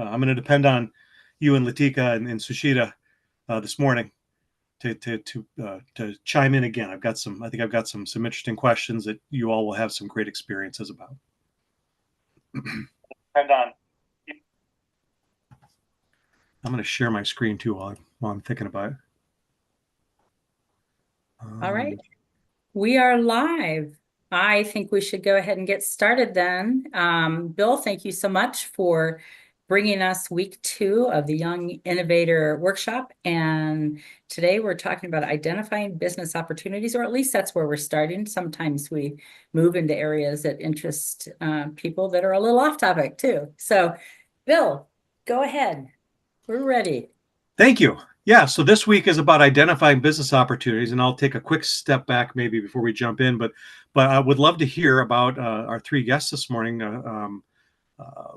I'm going to depend on you and Latika and Sushita this morning to chime in again. I think I've got some interesting questions that you all will have some great experiences about. Depend on. I'm going to share my screen too while I'm thinking about it. All right. We are live. I think we should go ahead and get started then. Bill, thank you so much for bringing us week 2 of the Young Innovator Workshop. And today we're talking about identifying business opportunities, or at least that's where we're starting. Sometimes we move into areas that interest people that are a little off topic too. So, Bill, go ahead. We're ready. Thank you. Yeah, so this week is about identifying business opportunities, and I'll take a quick step back maybe before we jump in, but I would love to hear about our 3 guests this morning.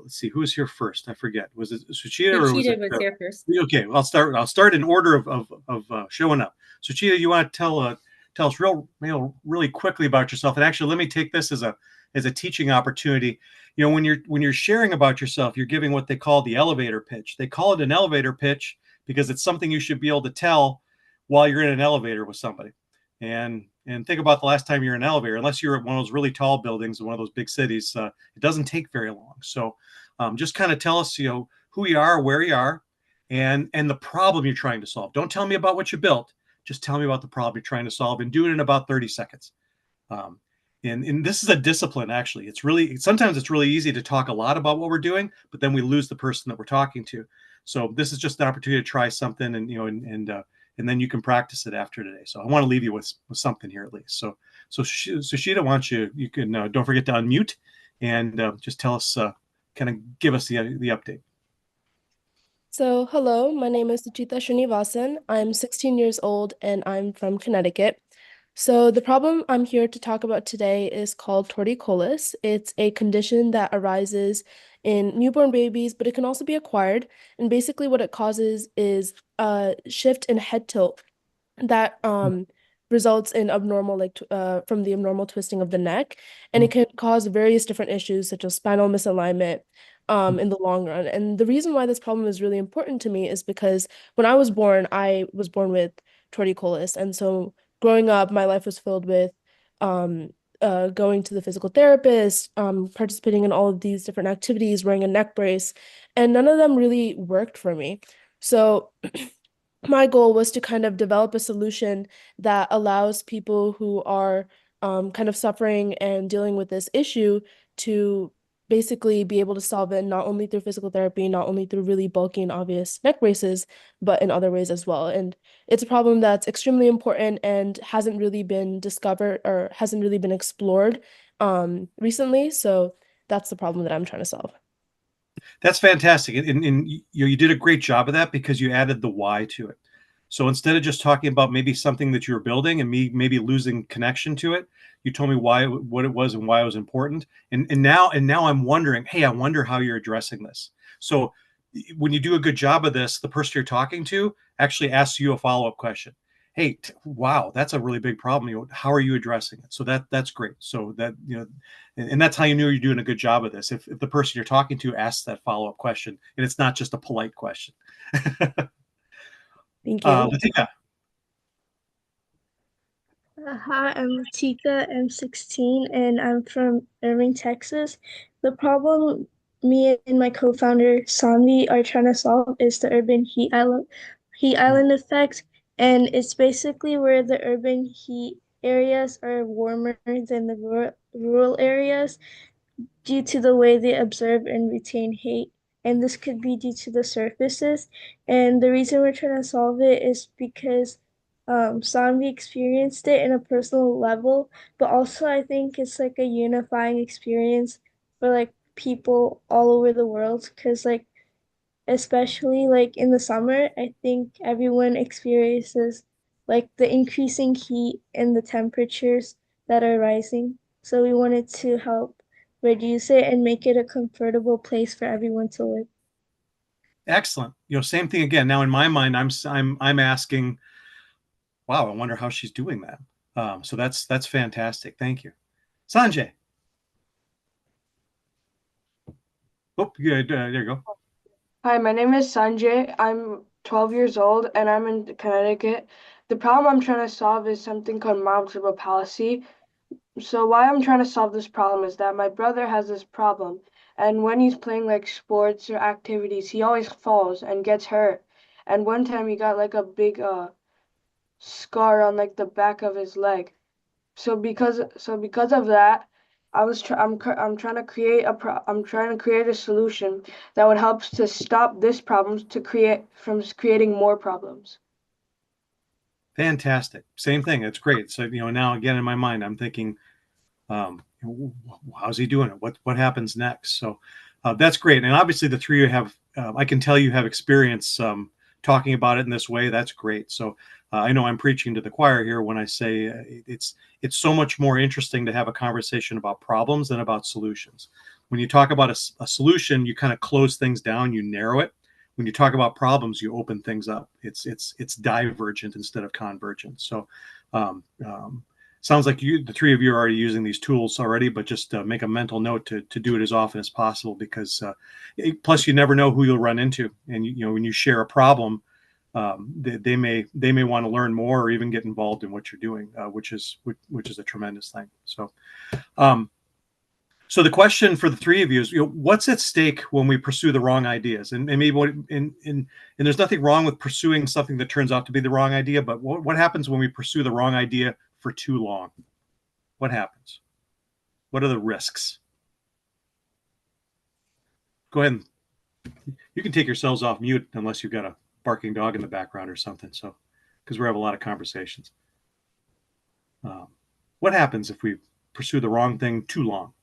Let's see, who was here first? I forget. Was it Suchita or was Suchita it? was here first. Okay, I'll start in order of showing up. Suchita, you want to tell us really quickly about yourself, and actually, let me take this as a teaching opportunity. You know, when you're sharing about yourself, you're giving what they call the elevator pitch. They call it an elevator pitch because it's something you should be able to tell while you're in an elevator with somebody. And think about the last time you're in an elevator. Unless you're at one of those really tall buildings in one of those big cities, it doesn't take very long. So just kind of tell us, who you are, where you are, and the problem you're trying to solve. Don't tell me about what you built. Just tell me about the problem you're trying to solve, and do it in about 30 seconds. Um, and this is a discipline, actually. Sometimes it's really easy to talk a lot about what we're doing, but then we lose the person that we're talking to. So this is just an opportunity to try something, and then you can practice it after today. So I want to leave you with something here at least. So Sushita, why don't you can don't forget to unmute and just tell us, kind of give us the update. So, hello, my name is Suchita Srinivasan. I'm 16 years old and I'm from Connecticut. So, the problem I'm here to talk about today is called torticollis. It's a condition that arises in newborn babies, but it can also be acquired. And basically, what it causes is a shift in head tilt that results in from the abnormal twisting of the neck, and it can cause various different issues such as spinal misalignment in the long run. And the reason why this problem is really important to me is because when I was born with torticollis, and so growing up, my life was filled with um going to the physical therapist, participating in all of these different activities, wearing a neck brace, and none of them really worked for me. So my goal was to kind of develop a solution that allows people who are kind of suffering and dealing with this issue to basically be able to solve it not only through physical therapy, not only through really bulky and obvious neck braces, but in other ways as well. And it's a problem that's extremely important and hasn't really been discovered or hasn't really been explored recently. So that's the problem that I'm trying to solve. That's fantastic, and you did a great job of that because you added the why to it. So instead of just talking about maybe something that you were building and me maybe losing connection to it, you told me what it was and why it was important. And now I'm wondering, hey, I wonder how you're addressing this. So when you do a good job of this, the person you're talking to actually asks you a follow-up question. Hey, wow, that's a really big problem. How are you addressing it? So that's great. So that, and that's how you know you're doing a good job of this. If the person you're talking to asks that follow-up question, and it's not just a polite question. Thank you. Latika. Hi, I'm Latika. I'm 16 and I'm from Irving, Texas. The problem me and my co-founder Sanvi are trying to solve is the urban heat island effect, and it's basically where the urban heat areas are warmer than the rural areas due to the way they absorb and retain heat. And this could be due to the surfaces. And the reason we're trying to solve it is because Sanvi experienced it in a personal level, but also I think it's like a unifying experience for like people all over the world. Because like especially like in the summer, I think everyone experiences like the increasing heat and the temperatures that are rising. So we wanted to help reduce it and make it a comfortable place for everyone to live. Excellent. Same thing again. Now in my mind, I'm asking, wow, I wonder how she's doing that. So that's fantastic. Thank you, Sanjay. Oh, good. There you go. Hi, my name is Sanjay. I'm 12 years old and I'm in Connecticut. The problem I'm trying to solve is something called Mount cerebral palsy. So why I'm trying to solve this problem is that my brother has this problem, and when he's playing like sports or activities, he always falls and gets hurt. And one time he got like a big scar on like the back of his leg. So because of that, I'm trying to create I'm trying to create a solution that would help to stop this problem to create from creating more problems. Fantastic. Same thing. It's great. So, now again in my mind, I'm thinking, how's he doing it? What happens next? So that's great. And obviously, the three of you have, I can tell you have experience talking about it in this way. That's great. So I know I'm preaching to the choir here when I say it's so much more interesting to have a conversation about problems than about solutions. When you talk about a solution, you kind of close things down, you narrow it. When you talk about problems, you open things up. It's divergent instead of convergent. So um, um, sounds like the three of you are already using these tools already, but just make a mental note to do it as often as possible, because plus you never know who you'll run into. And when you share a problem, they may want to learn more or even get involved in what you're doing, which is a tremendous thing. Um, so the question for the three of you is, what's at stake when we pursue the wrong ideas? And maybe and there's nothing wrong with pursuing something that turns out to be the wrong idea, but what happens when we pursue the wrong idea for too long? What happens? What are the risks? Go ahead. You can take yourselves off mute unless you've got a barking dog in the background or something. So, because we have a lot of conversations. What happens if we pursue the wrong thing too long?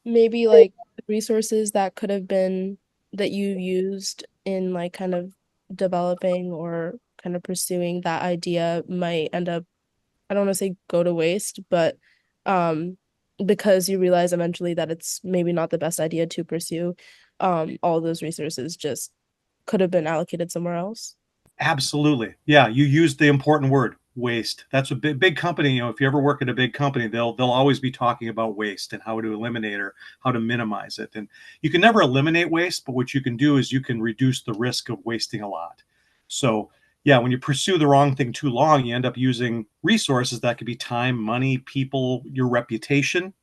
Maybe like resources that could have been that you used in like kind of developing or kind of pursuing that idea might end up, I don't want to say go to waste, but um because you realize eventually that it's maybe not the best idea to pursue, all those resources just could have been allocated somewhere else. Absolutely. Yeah, you used the important word, waste. That's a big company. If you ever work at a big company, they'll always be talking about waste and how to eliminate or how to minimize it. And you can never eliminate waste, but what you can do is you can reduce the risk of wasting a lot. So yeah, when you pursue the wrong thing too long, you end up using resources that could be time, money, people, your reputation,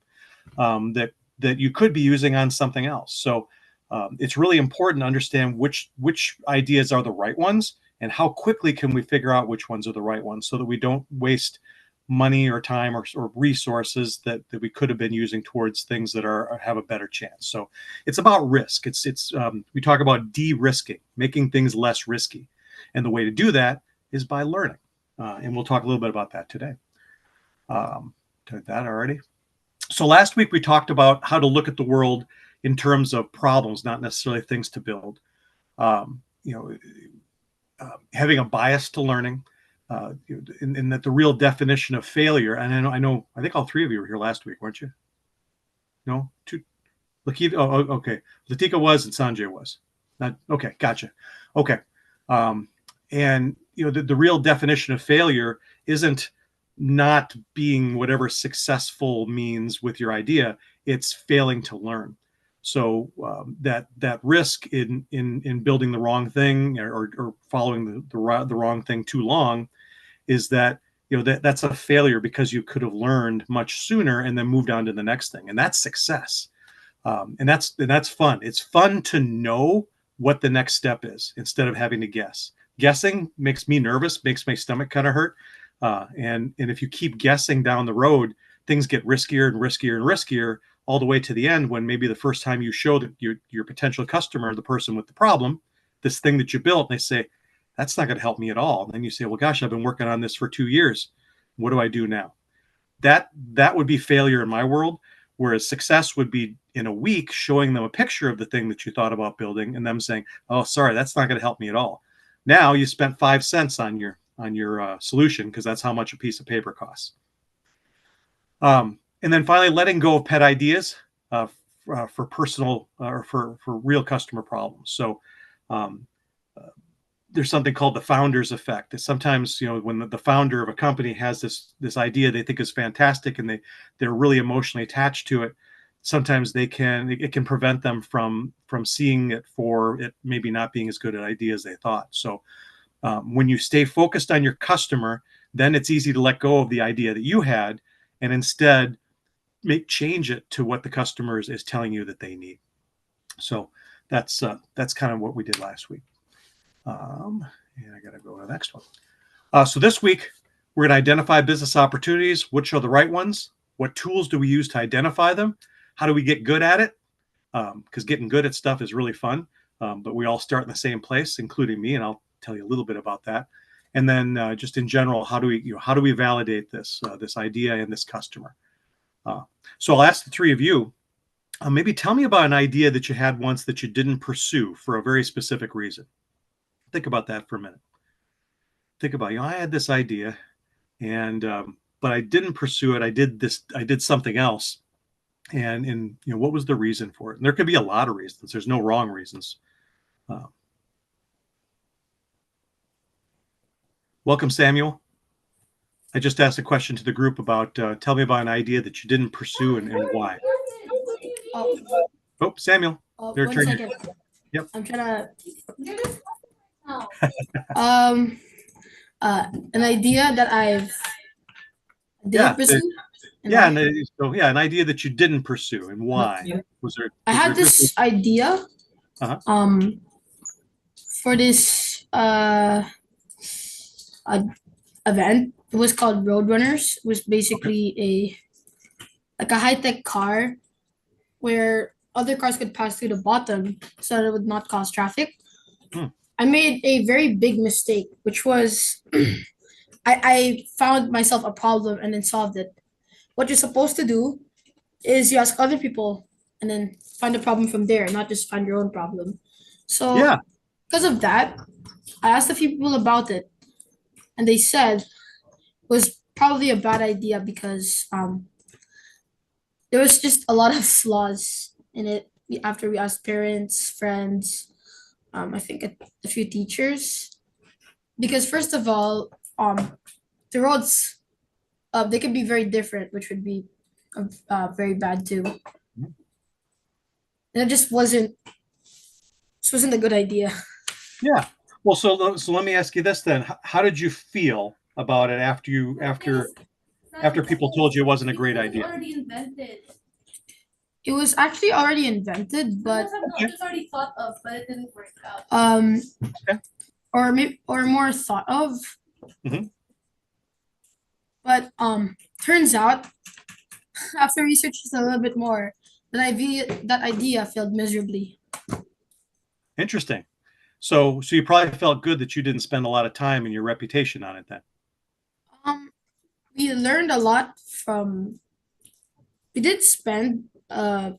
that you could be using on something else. So it's really important to understand which ideas are the right ones, and how quickly can we figure out which ones are the right ones, so that we don't waste money or time or resources that we could have been using towards things that have a better chance. So it's about risk. It's we talk about de-risking, making things less risky, and the way to do that is by learning. And we'll talk a little bit about that today. Did that already? So last week we talked about how to look at the world in terms of problems, not necessarily things to build. Um, you know, Having a bias to learning, and that the real definition of failure. And I think all three of you were here last week, weren't you? No, two. Lakeith, okay. Latika was and Sanjay was. Not okay. Gotcha. Okay. Um, and the real definition of failure isn't not being whatever successful means with your idea. It's failing to learn. So that risk in building the wrong thing, or following the wrong thing too long, is that that's a failure, because you could have learned much sooner and then moved on to the next thing, and that's success. And that's fun. It's fun to know what the next step is instead of having to guess. Guessing makes me nervous, makes my stomach kind of hurt. And if you keep guessing down the road, things get riskier and riskier and riskier, all the way to the end, when maybe the first time you show that your potential customer, the person with the problem, this thing that you built, and they say, that's not going to help me at all. And then you say, well, gosh, I've been working on this for 2 years. What do I do now? That would be failure in my world. Whereas success would be in a week showing them a picture of the thing that you thought about building, and them saying, oh, sorry, that's not going to help me at all. Now you spent 5 cents on your solution, because that's how much a piece of paper costs. And then finally, letting go of pet ideas for personal or for real customer problems. So um, there's something called the founder's effect. Sometimes, when the founder of a company has this idea they think is fantastic, and they're really emotionally attached to it, sometimes it can prevent them from seeing it for it maybe not being as good an idea as they thought. So when you stay focused on your customer, then it's easy to let go of the idea that you had and instead change it to what the customer is telling you that they need. So that's kind of what we did last week. And I got to go to the next one. So this week, we're going to identify business opportunities. Which are the right ones? What tools do we use to identify them? How do we get good at it? Because getting good at stuff is really fun. But we all start in the same place, including me, and I'll tell you a little bit about that. And then just in general, how do we validate this idea and this customer? So I'll ask the three of you, maybe tell me about an idea that you had once that you didn't pursue for a very specific reason. Think about that for a minute. Think about, I had this idea, and but I didn't pursue it. I did something else, and what was the reason for it? And there could be a lot of reasons. There's no wrong reasons. Welcome, Samuel. I just asked a question to the group about tell me about an idea that you didn't pursue and why. Oh, Samuel. One second. Yep. I'm trying to an idea that I've did pursue. An idea that you didn't pursue and why. I had this idea for this event. It was called Roadrunners. It was basically a high-tech car where other cars could pass through the bottom so that it would not cause traffic. I made a very big mistake, which was I found myself a problem and then solved it. What you're supposed to do is you ask other people and then find a problem from there, not just find your own problem. So because of that, I asked a few people about it, and they said it was probably a bad idea because there was just a lot of flaws in it. After we asked parents, friends, I think a few teachers, because first of all, the roads, they could be very different, which would be very bad too. And it just wasn't a good idea. Yeah. Well, so let me ask you this then: how did you feel about it after people told you it wasn't a great idea? Already invented. It was actually already invented, but it was already thought of, but it didn't work out. Or more thought of. But turns out, after researching a little bit more, that idea failed miserably. Interesting. So you probably felt good that you didn't spend a lot of time and your reputation on it then. We learned a lot from. We did spend a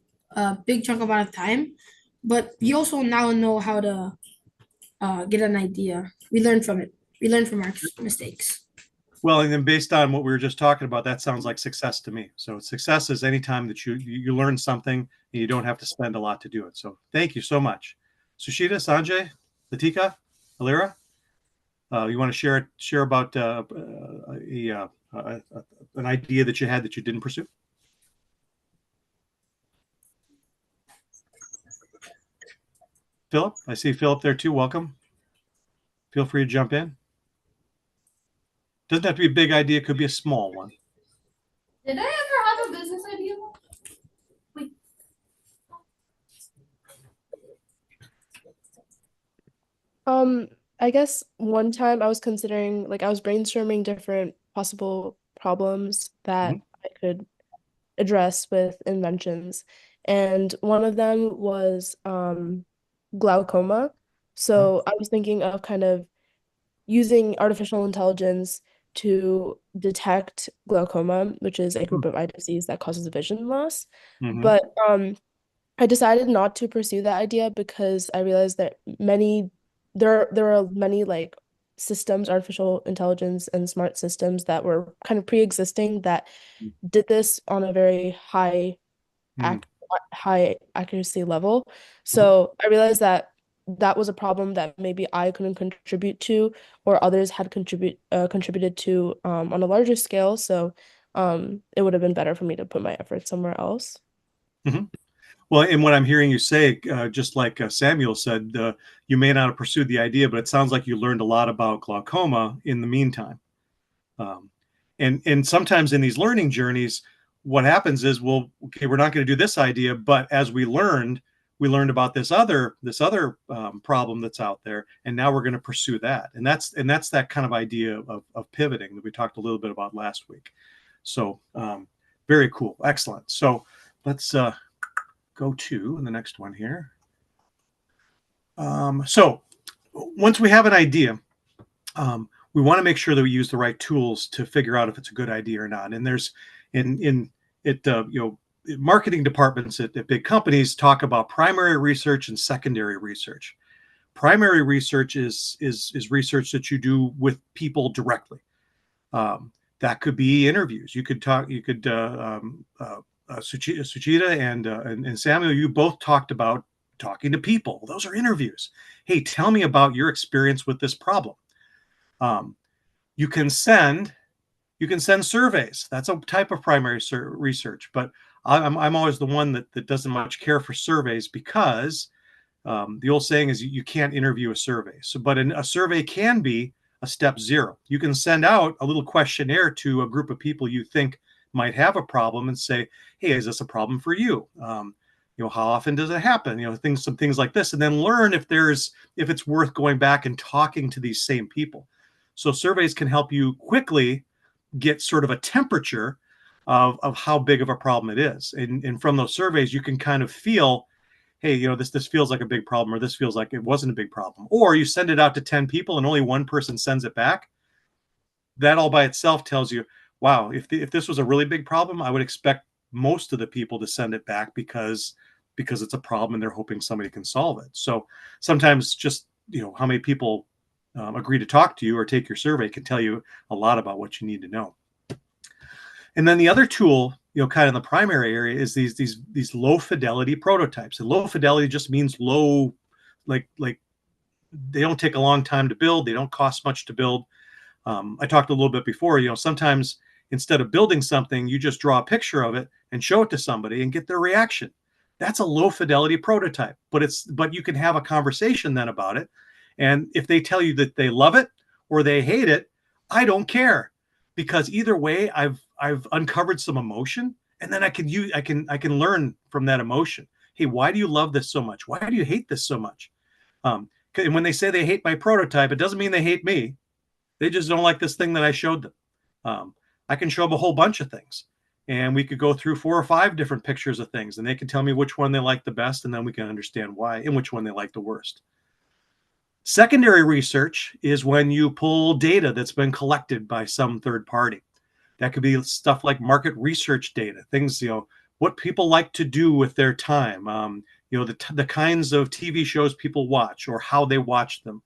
big chunk amount of time, but we also now know how to get an idea. We learn from it. We learn from our mistakes. Well, and then based on what we were just talking about, that sounds like success to me. So success is any time that you learn something and you don't have to spend a lot to do it. So thank you so much. Sushita, Sanjay, Latika, Alira, you want to share about an idea that you had that you didn't pursue? Philip, I see Philip there too. Welcome. Feel free to jump in. Doesn't have to be a big idea. It could be a small one. Did I ever have a business idea? Wait. I guess one time I was considering, like, I was brainstorming different possible problems that I could address with inventions. And one of them was glaucoma. So I was thinking of kind of using artificial intelligence to detect glaucoma, which is a group of eye disease that causes vision loss. But I decided not to pursue that idea because I realized that there are many like systems, artificial intelligence and smart systems that were kind of pre-existing that did this on a very high accuracy level. So I realized that was a problem that maybe I couldn't contribute to, or others had contributed to on a larger scale. So it would have been better for me to put my effort somewhere else. Mhm. Well, and what I'm hearing you say, just like Samuel said, you may not have pursued the idea, but it sounds like you learned a lot about glaucoma in the meantime. Um, and sometimes in these learning journeys, what happens is, well, okay, we're not going to do this idea, but as we learned about this other problem that's out there, and now we're going to pursue that. And that's that kind of idea of pivoting that we talked a little bit about last week. So very cool, excellent. So let's go to the next one here. So once we have an idea, we want to make sure that we use the right tools to figure out if it's a good idea or not. And there's in it marketing departments at big companies talk about primary research and secondary research. Primary research is research that you do with people directly. That could be interviews. You could talk. You could Suchita and Samuel. You both talked about talking to people. Those are interviews. Hey, tell me about your experience with this problem. Um, you can send surveys. That's a type of primary research, but I'm always the one that doesn't much care for surveys because the old saying is you can't interview a survey. So, but a survey can be a step zero. You can send out a little questionnaire to a group of people you think might have a problem and say, "Hey, is this a problem for you? How often does it happen? Some things like this, and then learn if it's worth going back and talking to these same people." So surveys can help you quickly get sort of a temperature of how big of a problem it is, and from those surveys you can kind of feel, hey, this feels like a big problem, or this feels like it wasn't a big problem. Or you send it out to 10 people and only one person sends it back. That all by itself tells you, wow, if this was a really big problem, I would expect most of the people to send it back because it's a problem and they're hoping somebody can solve it. So sometimes just how many people agree to talk to you or take your survey can tell you a lot about what you need to know. And then the other tool, kind of in the primary area, is these low fidelity prototypes. And low fidelity just means low, like they don't take a long time to build. They don't cost much to build. I talked a little bit before. Sometimes instead of building something, you just draw a picture of it and show it to somebody and get their reaction. That's a low fidelity prototype, but you can have a conversation then about it. And if they tell you that they love it or they hate it, I don't care, because either way, I've uncovered some emotion, and then I can learn from that emotion. Hey, why do you love this so much? Why do you hate this so much? And when they say they hate my prototype, it doesn't mean they hate me. They just don't like this thing that I showed them. I can show them a whole bunch of things, and we could go through 4 or 5 different pictures of things, and they can tell me which one they like the best, and then we can understand why and which one they like the worst. Secondary research is when you pull data that's been collected by some third party. That could be stuff like market research data, things, what people like to do with their time, the kinds of TV shows people watch or how they watch them,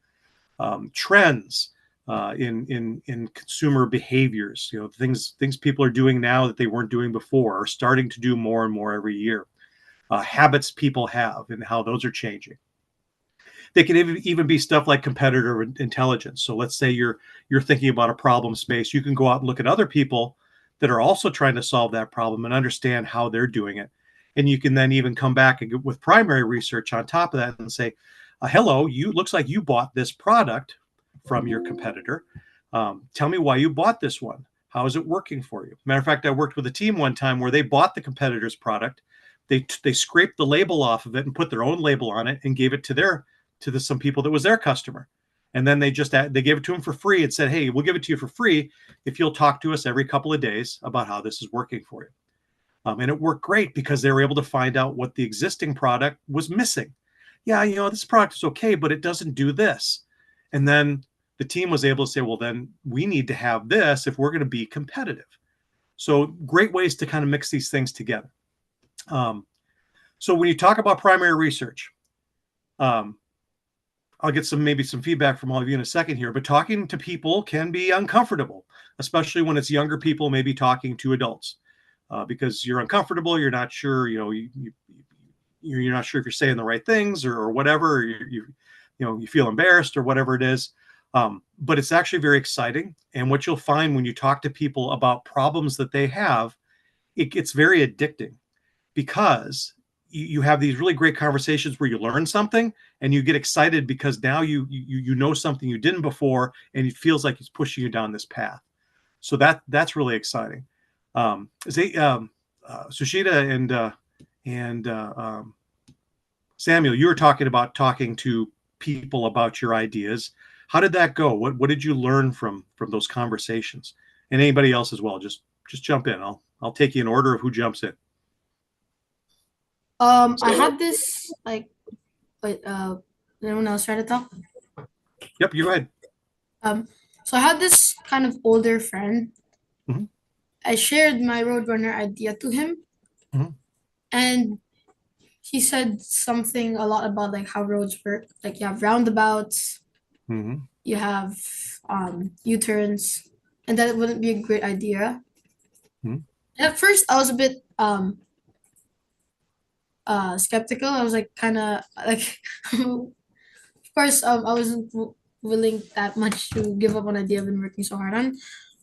trends in consumer behaviors, things people are doing now that they weren't doing before, or starting to do more and more every year, habits people have and how those are changing. They can even be stuff like competitor intelligence. So let's say you're thinking about a problem space. You can go out and look at other people that are also trying to solve that problem and understand how they're doing it. And you can then even come back with primary research on top of that and say, hello, looks like you bought this product from your competitor. Tell me why you bought this one. How is it working for you? Matter of fact, I worked with a team one time where they bought the competitor's product. They scraped the label off of it and put their own label on it and gave it to some people that was their customer. And then they gave it to them for free and said, hey, we'll give it to you for free if you'll talk to us every couple of days about how this is working for you. And it worked great because they were able to find out what the existing product was missing. Yeah, this product is okay, but it doesn't do this. And then the team was able to say, well, then we need to have this if we're going to be competitive. So great ways to kind of mix these things together. So when you talk about primary research, I'll get maybe some feedback from all of you in a second here, but talking to people can be uncomfortable, especially when it's younger people, maybe talking to adults, because you're uncomfortable. You're not sure, you're not sure if you're saying the right things or whatever. You feel embarrassed or whatever it is. But it's actually very exciting. And what you'll find when you talk to people about problems that they have, it's very addicting. because you have these really great conversations where you learn something and you get excited because now you know something you didn't before, and it feels like it's pushing you down this path. So that's really exciting. Sushita and Samuel, you were talking about talking to people about your ideas. How did that go? What did you learn from those conversations? And anybody else as well? Just jump in. I'll take you in order of who jumps in. I had this like, wait, anyone else try to talk? Yep, you go ahead. So I had this kind of older friend. Mhm. I shared my Roadrunner idea to him, Mhm. and he said something a lot about like how roads work. Like you have roundabouts, Mhm. you have U-turns, and that wouldn't be a great idea. Mhm. At first, I was a bit skeptical. I was like kind of like, of course, I wasn't willing that much to give up on idea I've been working so hard on.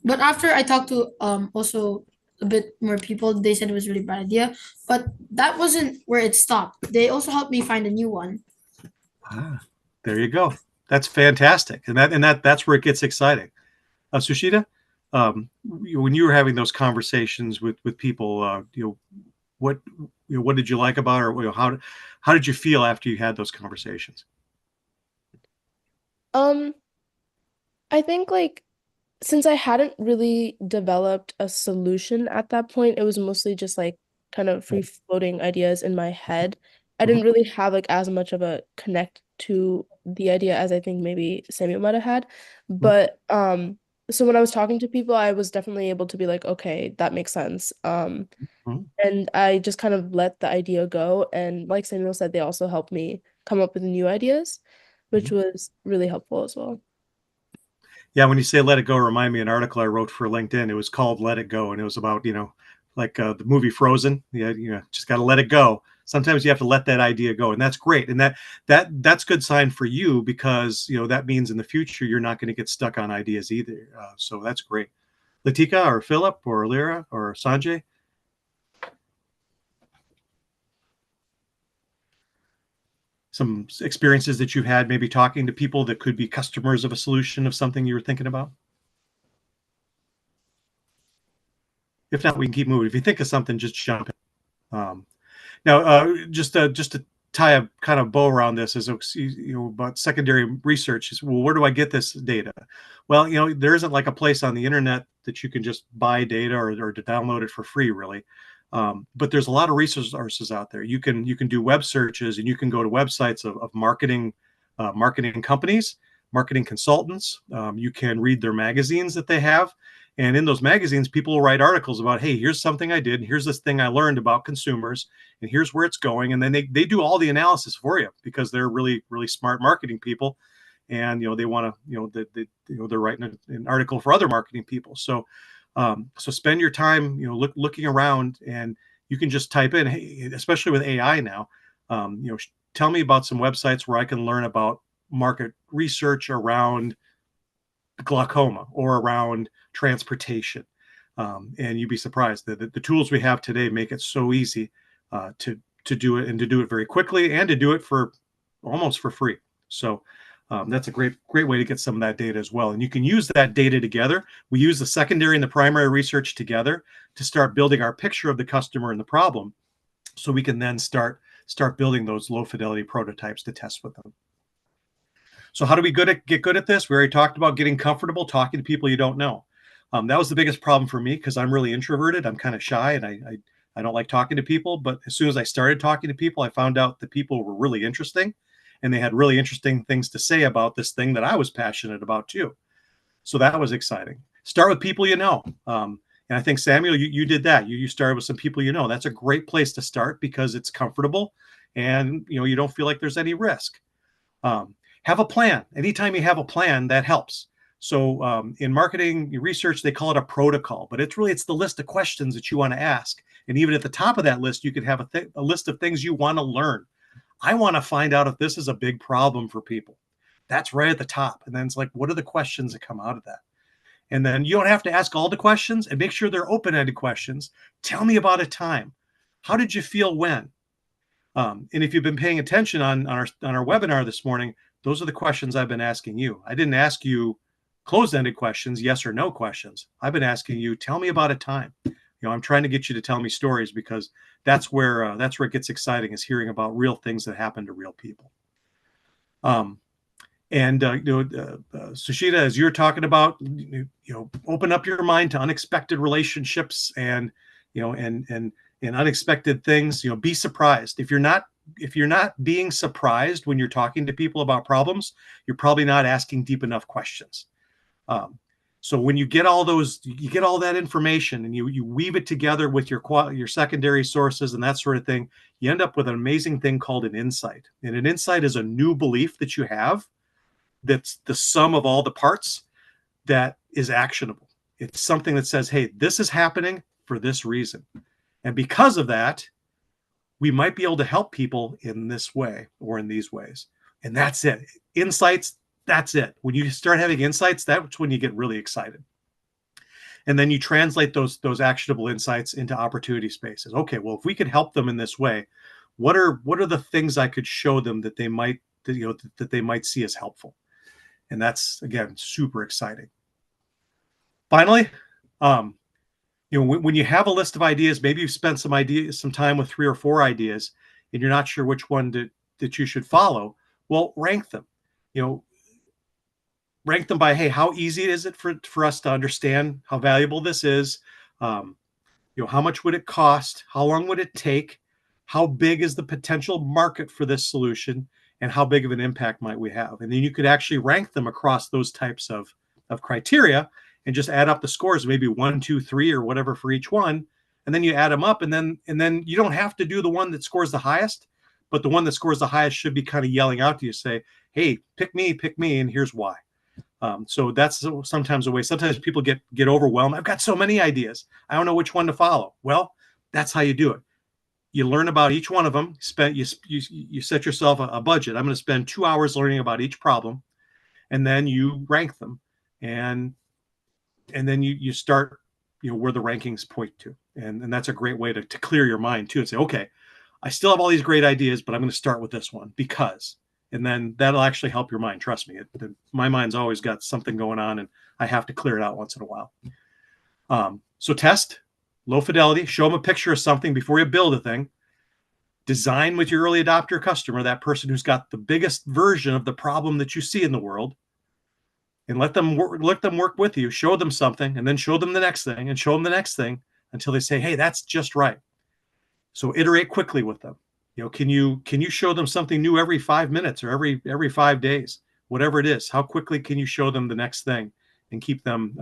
But after I talked to also a bit more people, they said it was a really bad idea. But that wasn't where it stopped. They also helped me find a new one. Ah, there you go. That's fantastic, and that's where it gets exciting. Sushita, when you were having those conversations with people, what what did you like about it, or how did you feel after you had those conversations? Um, I think like since I hadn't really developed a solution at that point, it was mostly just like kind of free floating ideas in my head. I Mhm. didn't really have like as much of a connect to the idea as I think maybe Samuel might have had. Mhm. But so when I was talking to people, I was definitely able to be like, okay, that makes sense. Mhm. And I just kind of let the idea go. And like Samuel said, they also helped me come up with new ideas, which Mhm. was really helpful as well. Yeah, when you say "let it go," remind me of an article I wrote for LinkedIn. It was called "Let It Go," and it was about like the movie Frozen. Yeah, just got to let it go. Sometimes you have to let that idea go, and that's great. And that's good sign for you, because that means in the future you're not going to get stuck on ideas either. So that's great. Latika or Philip or Lyra or Sanjay. Some experiences that you've had, maybe talking to people that could be customers of a solution of something you were thinking about? If not, we can keep moving. If you think of something, just jump in. Now, just to tie a kind of bow around this is about secondary research. Is, well, where do I get this data? Well, there isn't like a place on the internet that you can just buy data or to download it for free, really. But there's a lot of resources out there. You can do web searches, and you can go to websites of marketing companies, marketing consultants. You can read their magazines that they have. And in those magazines, people will write articles about, hey, here's something I did, and here's this thing I learned about consumers, and here's where it's going. And then they do all the analysis for you, because they're really, really smart marketing people. And they want to, they're writing an article for other marketing people. So so spend your time, looking around, and you can just type in, hey, especially with AI now, tell me about some websites where I can learn about market research around glaucoma or around transportation. And you'd be surprised that the tools we have today make it so easy to do it, and to do it very quickly, and to do it for almost for free. So that's a great way to get some of that data as well. And you can use that data together. We use the secondary and the primary research together to start building our picture of the customer and the problem, so we can then start building those low fidelity prototypes to test with them. So how do we get good at this? We already talked about getting comfortable talking to people you don't know. That was the biggest problem for me, because I'm really introverted. I'm kind of shy, and I don't like talking to people. But as soon as I started talking to people, I found out that people were really interesting, and they had really interesting things to say about this thing that I was passionate about too. So that was exciting. Start with people you know. And I think, Samuel, you did that. You started with some people you know. That's a great place to start, because it's comfortable, and you don't feel like there's any risk. Um, have a plan. Anytime you have a plan, that helps. So in marketing research, they call it a protocol, but it's the list of questions that you want to ask. And even at the top of that list, you could have a list of things you want to learn. I want to find out if this is a big problem for people. That's right at the top. And then it's like, what are the questions that come out of that? And then you don't have to ask all the questions, and make sure they're open-ended questions. Tell me about a time. How did you feel when? And if you've been paying attention on our webinar this morning, those are the questions I've been asking you. I didn't ask you closed-ended questions, yes or no questions. I've been asking you, tell me about a time. I'm trying to get you to tell me stories, because that's where it gets exciting, is hearing about real things that happen to real people. Sushita, as you're talking about, open up your mind to unexpected relationships and unexpected things. Be surprised. If you're not being surprised when you're talking to people about problems, you're probably not asking deep enough questions. So when you get all that information and you weave it together with your secondary sources and that sort of thing, you end up with an amazing thing called an insight. And an insight is a new belief that you have that's the sum of all the parts that is actionable. It's something that says, hey, this is happening for this reason. And because of that, we might be able to help people in this way or in these ways. And that's it. Insights, that's it. When you start having insights, that's when you get really excited. And then you translate those actionable insights into opportunity spaces. Okay, well, if we could help them in this way, what are the things I could show them that they might see as helpful? And that's, again, super exciting. Finally, when you have a list of ideas, maybe you've spent some time with 3 or 4 ideas, and you're not sure which one that you should follow. Well, rank them. Rank them by, hey, how easy is it for us to understand how valuable this is? How much would it cost? How long would it take? How big is the potential market for this solution? And how big of an impact might we have? And then you could actually rank them across those types of criteria and just add up the scores, maybe 1, 2, 3, or whatever for each one. And then you add them up, and then you don't have to do the one that scores the highest, but the one that scores the highest should be kind of yelling out to you, say, hey, pick me, and here's why. So that's sometimes a way. Sometimes people get overwhelmed. I've got so many ideas. I don't know which one to follow. Well, that's how you do it. You learn about each one of them. You set yourself a budget. I'm going to spend 2 hours learning about each problem, and then you rank them, and then you start where the rankings point to, and that's a great way to clear your mind too, and say, okay, I still have all these great ideas, but I'm going to start with this one because, and then that'll actually help your mind. Trust me, my mind's always got something going on, and I have to clear it out once in a while. So test. Low fidelity, show them a picture of something before you build a thing. Design with your early adopter customer, that person who's got the biggest version of the problem that you see in the world, and let them work with you. Show them something, and then show them the next thing, and show them the next thing until they say, hey, that's just right. So iterate quickly with them. Can you show them something new every 5 minutes or every 5 days, whatever it is? How quickly can you show them the next thing and keep them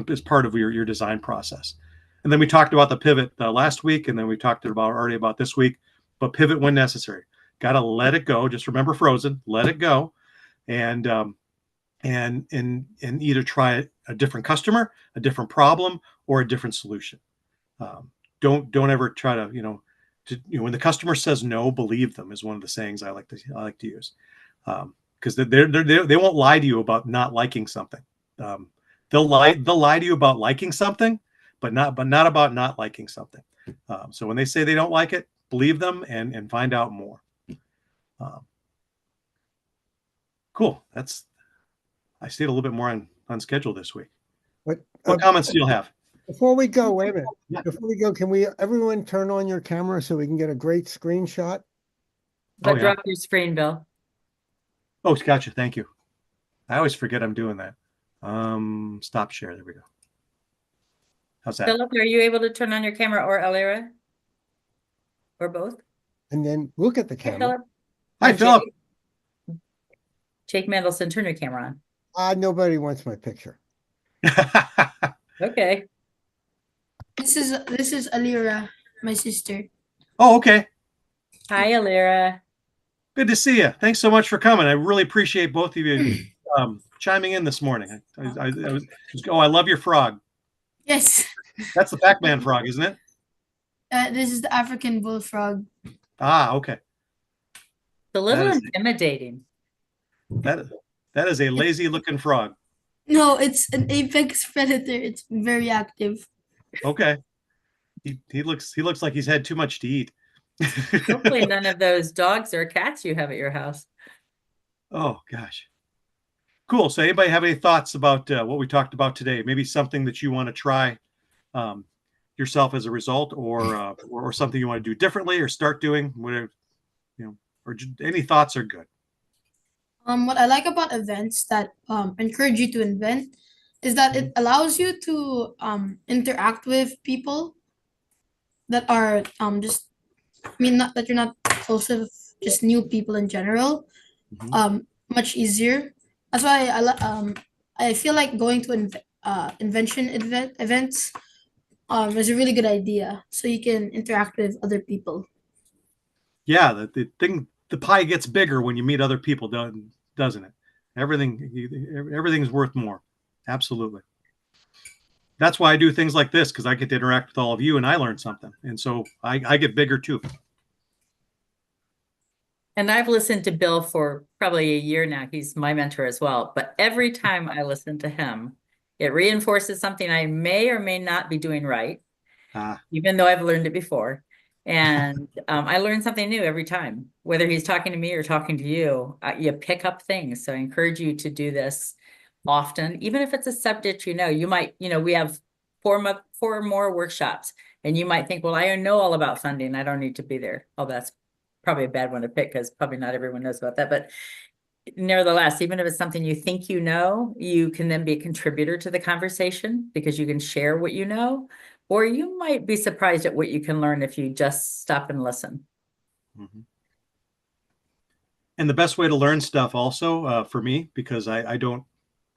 as part of your design process? And then we talked about the pivot last week, and then we talked already about this week, but pivot when necessary. Got to let it go. Just remember Frozen, let it go. And either try a different customer, a different problem, or a different solution. Don't ever try to, when the customer says no, believe them is one of the sayings I like to use. Because they won't lie to you about not liking something. They'll lie to you about liking something, but not about not liking something. So when they say they don't like it, believe them and find out more. Cool. I stayed a little bit more on schedule this week. What comments do you have? Before we go, wait a minute. Yeah. Before we go, can everyone turn on your camera so we can get a great screenshot? But drop your screen, Bill. Oh, gotcha. Thank you. I always forget I'm doing that. Stop share. There we go. How's that? Philip, are you able to turn on your camera, or Alira? Or both? And then look at the camera. Hi, Philip. Jake Mendelson, turn your camera on. Nobody wants my picture. Okay. This is Alira, my sister. Oh, okay. Hi, Alira. Good to see you. Thanks so much for coming. I really appreciate both of you chiming in this morning. I love your frog. Yes. That's the Pac-Man frog, isn't it? This is the African bullfrog. Ah, okay. It's a little intimidating. That is a lazy looking frog. No, it's an apex predator. It's very active. Okay. He looks like he's had too much to eat. Hopefully none of those dogs or cats you have at your house. Oh gosh. Cool. So anybody have any thoughts about what we talked about today? Maybe something that you want to try um, yourself as a result, or something you want to do differently or start doing, whatever, or any thoughts are good. What I like about events that encourage you to invent is that it allows you to interact with people that are just, I mean, not that you're not close with, just new people in general. Much easier. That's why I feel like going to invention events is a really good idea, so you can interact with other people. Yeah, the pie gets bigger when you meet other people, doesn't it? Everything's worth more. Absolutely. That's why I do things like this, because I get to interact with all of you and I learn something. And so I get bigger too. And I've listened to Bill for probably a year now. He's my mentor as well. But every time I listen to him, it reinforces something I may or may not be doing right, even though I've learned it before. And I learn something new every time, whether he's talking to me or talking to you. You pick up things. So I encourage you to do this often, even if it's a subject you might, we have four more workshops, and you might think, well, I know all about funding. I don't need to be there. Oh, that's probably a bad one to pick because probably not everyone knows about that. But nevertheless, even if it's something you think you know, you can then be a contributor to the conversation because you can share what you know, or you might be surprised at what you can learn if you just stop and listen. And the best way to learn stuff also for me, because I don't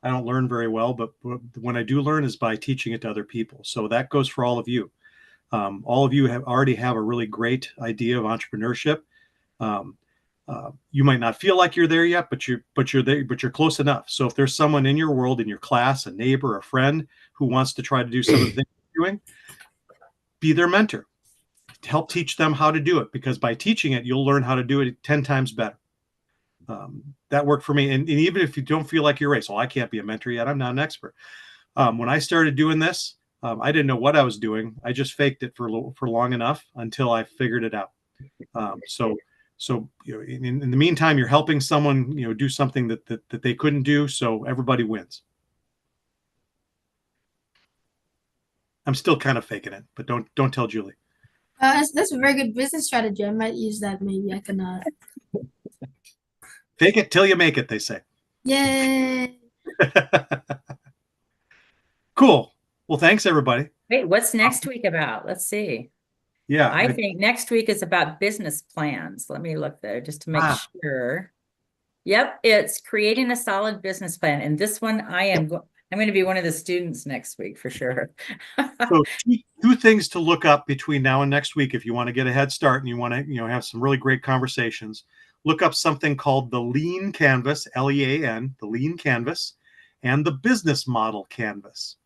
learn very well, but when I do learn is by teaching it to other people. So that goes for all of you. All of you already have a really great idea of entrepreneurship. You might not feel like you're there yet, but you're there, but you're close enough. So if there's someone in your world, in your class, a neighbor, a friend who wants to try to do some of the things you're doing, be their mentor. Help teach them how to do it, because by teaching it, you'll learn how to do it 10 times better. That worked for me. And even if you don't feel like you're right, so I can't be a mentor yet, I'm not an expert. When I started doing this, I didn't know what I was doing. I just faked it for long enough until I figured it out. So in the meantime, you're helping someone do something that they couldn't do, so everybody wins. I'm still kind of faking it, but don't tell Julie. That's a very good business strategy. I might use that. Maybe I can. Fake it till you make it, they say. Yay! Cool. Well, thanks everybody. Wait, what's next week about? Let's see. Yeah, I think next week is about business plans. Let me look there just to make sure. Yep, it's creating a solid business plan. And this one, I'm going to be one of the students next week for sure. So two things to look up between now and next week if you want to get a head start and you want to have some really great conversations. Look up something called the Lean Canvas, Lean, the Lean Canvas, and the Business Model Canvas.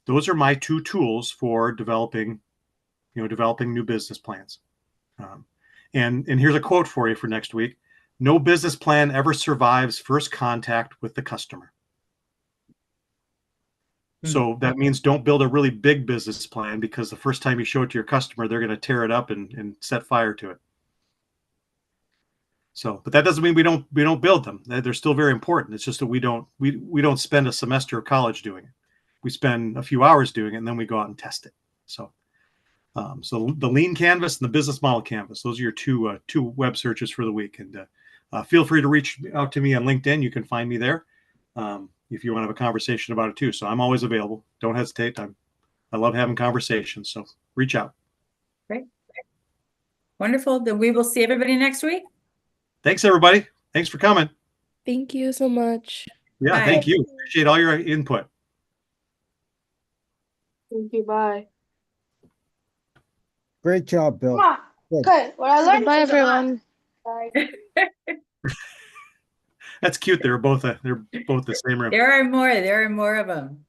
Those are my two tools for developing new business plans. And here's a quote for you for next week. No business plan ever survives first contact with the customer. So that means don't build a really big business plan, because the first time you show it to your customer, they're going to tear it up and set fire to it. So, but that doesn't mean we don't build them. They're still very important. It's just that we don't spend a semester of college doing it. We spend a few hours doing it, and then we go out and test it. So the Lean Canvas and the Business Model Canvas, those are your two web searches for the week. And feel free to reach out to me on LinkedIn. You can find me there if you want to have a conversation about it too. So I'm always available. Don't hesitate. I love having conversations. So reach out. Great. Wonderful. Then we will see everybody next week. Thanks, everybody. Thanks for coming. Thank you so much. Yeah, Bye. thank you. Appreciate all your input. Thank you. Bye. Great job, Bill. Good. Okay, what I learned. Bye, everyone. Bye. That's cute. They're both the same room. There are more of them.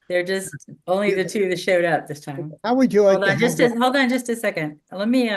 They're just only the two that showed up this time. How would you like Hold to on, have hold on just a second. Let me